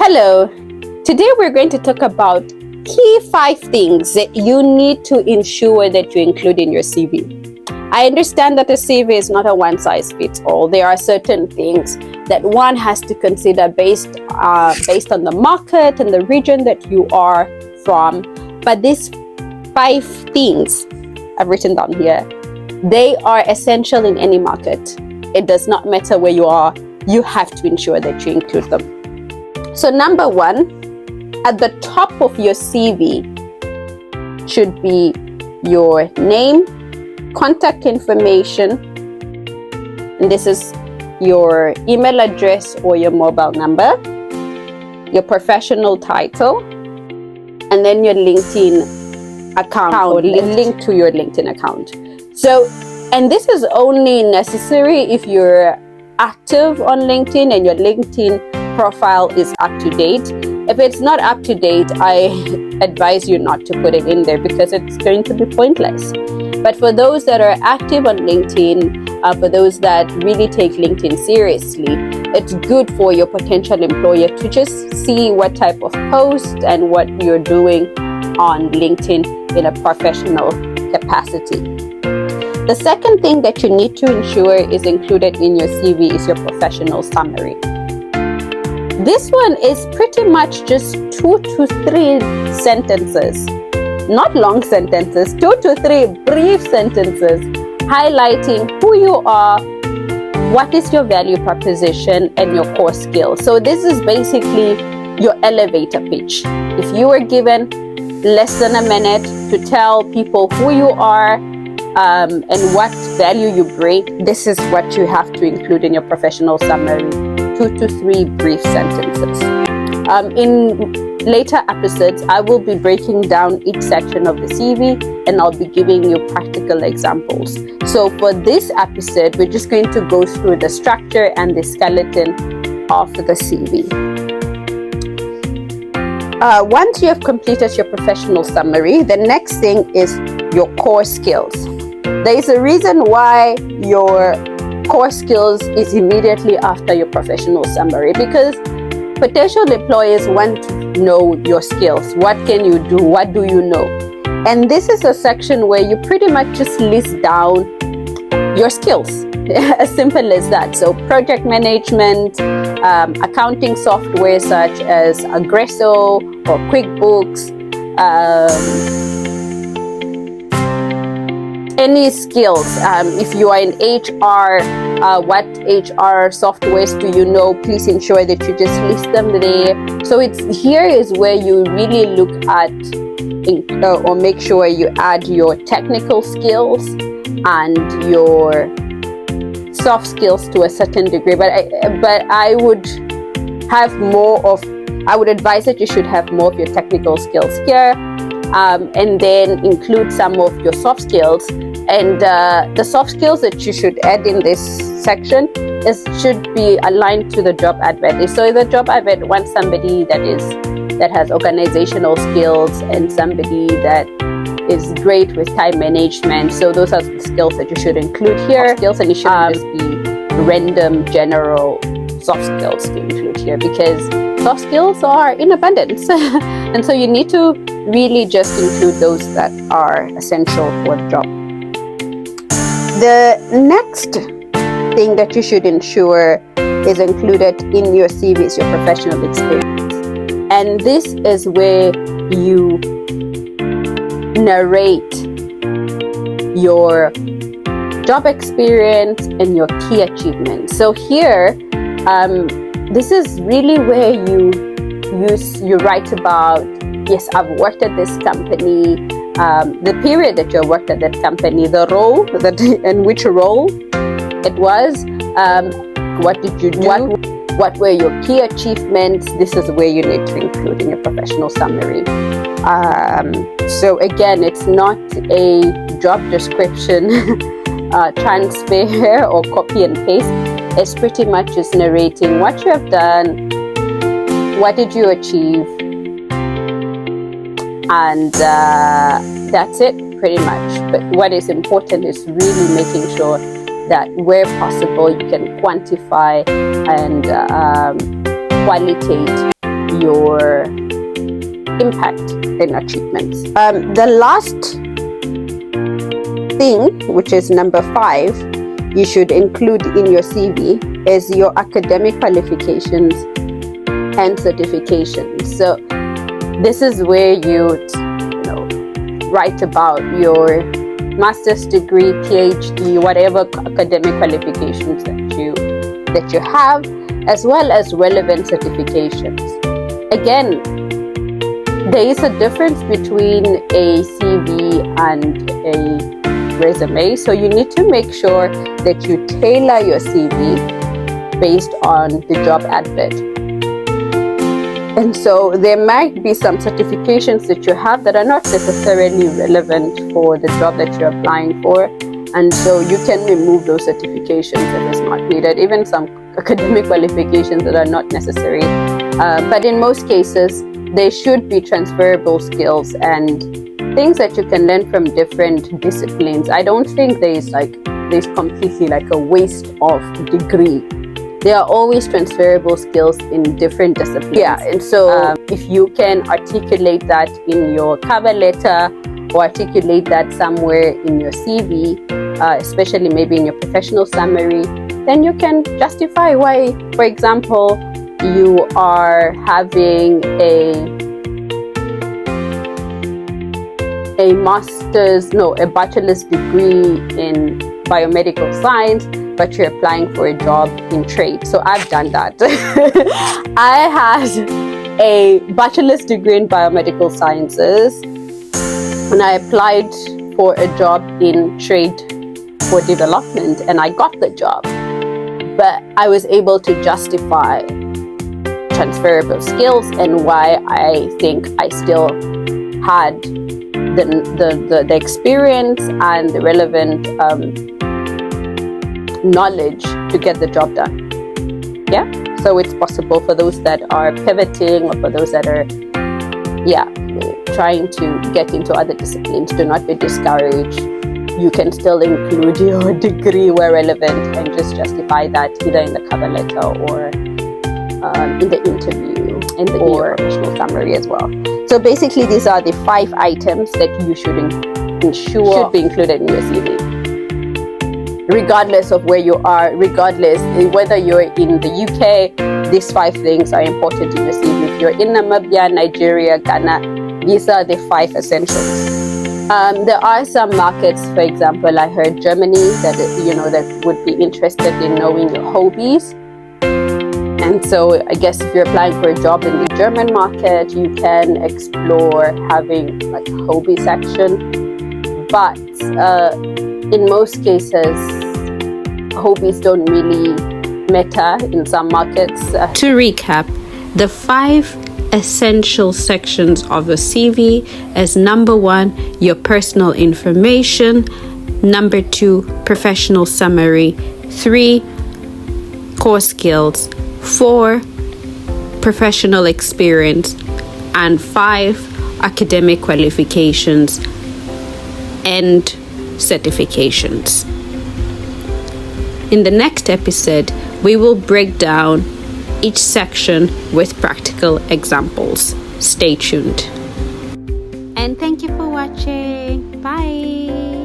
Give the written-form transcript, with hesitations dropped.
Hello, today we're going to talk about key 5 things that you need to ensure that you include in your CV. I understand that a CV is not a one-size-fits-all. There are certain things that one has to consider based on the market and the region that you are from. But these 5 things I've written down here, they are essential in any market. It does not matter where you are, you have to ensure that you include them. So number 1, at the top of your CV should be your name, contact information, and this is your email address or your mobile number, your professional title, and then your LinkedIn account or link to your LinkedIn account. So, and this is only necessary if you're active on LinkedIn and your LinkedIn profile is up to date. If it's not up to date, I advise you not to put it in there because it's going to be pointless. But for those that are active on LinkedIn, for those that really take LinkedIn seriously, it's good for your potential employer to just see what type of post and what you're doing on LinkedIn in a professional capacity. The second thing that you need to ensure is included in your CV is your professional summary. This one is pretty much just 2 to 3 sentences, not long sentences, 2 to 3 brief sentences highlighting who you are, what is your value proposition, and your core skills. So this is basically your elevator pitch. If you were given less than a minute to tell people who you are and what value you bring, this is what you have to include in your professional summary. 2 to 3 brief sentences. In later episodes, I will be breaking down each section of the CV and I'll be giving you practical examples. So for this episode, we're just going to go through the structure and the skeleton of the CV. Once you have completed your professional summary, the next thing is your core skills. There is a reason why your core skills is immediately after your professional summary because potential employers want to know your skills. What can you do? What do you know? And this is a section where you pretty much just list down your skills. As simple as that. So project management, accounting software such as Aggresso or QuickBooks, any skills. If you are in HR, what HR softwares do you know? Please ensure that you just list them there. So here is where you really look at or make sure you add your technical skills and your soft skills to a certain degree. But I would advise that you should have more of your technical skills here. And then include some of your soft skills. And the soft skills that you should add in this section should be aligned to the job advert. So the job advert wants somebody that has organizational skills and somebody that is great with time management. So those are the skills that you should include here. Skills, and it shouldn't just be random general soft skills to include here because soft skills are in abundance. And so you need to really just include those that are essential for the job. The next thing that you should ensure is included in your CV is your professional experience. And this is where you narrate your job experience and your key achievements. So here, this is really where you write about, yes, I've worked at this company, the period that you worked at that company, the role and which role it was, what did you do, what were your key achievements. This is where you need to include in your professional summary. So again, it's not a job description transfer or copy and paste. It's pretty much just narrating what you have done, what did you achieve, and that's it pretty much. But what is important is really making sure that where possible you can quantify and qualitate your impact and achievements. The last thing, which is number 5, you should include in your CV is your academic qualifications and certifications. So this is where you write about your master's degree, PhD, whatever academic qualifications that you have, as well as relevant certifications. Again, there is a difference between a CV and a resume, so you need to make sure that you tailor your CV based on the job advert. And so there might be some certifications that you have that are not necessarily relevant for the job that you're applying for, and so you can remove those certifications if it's not needed, even some academic qualifications that are not necessary. But in most cases, they should be transferable skills and things that you can learn from different disciplines. I don't think there's completely like a waste of degree. There are always transferable skills in different disciplines. Yeah, and so if you can articulate that in your cover letter or articulate that somewhere in your CV, especially maybe in your professional summary, then you can justify why, for example, you are having a bachelor's degree in biomedical science, but you're applying for a job in trade. So I've done that. I had a bachelor's degree in biomedical sciences and I applied for a job in trade for development and I got the job. But I was able to justify transferable skills and why I think I still had the experience and the relevant knowledge to get the job done. Yeah, so it's possible for those that are pivoting or for those that are trying to get into other disciplines. Do not be discouraged. You can still include your degree where relevant and just justify that either in the cover letter or in the interview and your professional summary as well. So basically these are the 5 items that you should ensure should be included in your CV. Regardless of where you are, regardless whether you're in the UK, these 5 things are important in your CV. If you're in Namibia, Nigeria, Ghana, these are the 5 essentials. There are some markets, for example, I heard Germany, that would be interested in knowing your hobbies. And so I guess if you're applying for a job in the German market, you can explore having like a hobby section. But in most cases, hobbies don't really matter in some markets. To recap, the 5 essential sections of a CV is: number 1, your personal information; number 2, professional summary; 3, core skills; 4, professional experience; and 5, academic qualifications and certifications. In the next episode, we will break down each section with practical examples. Stay tuned. And thank you for watching. Bye.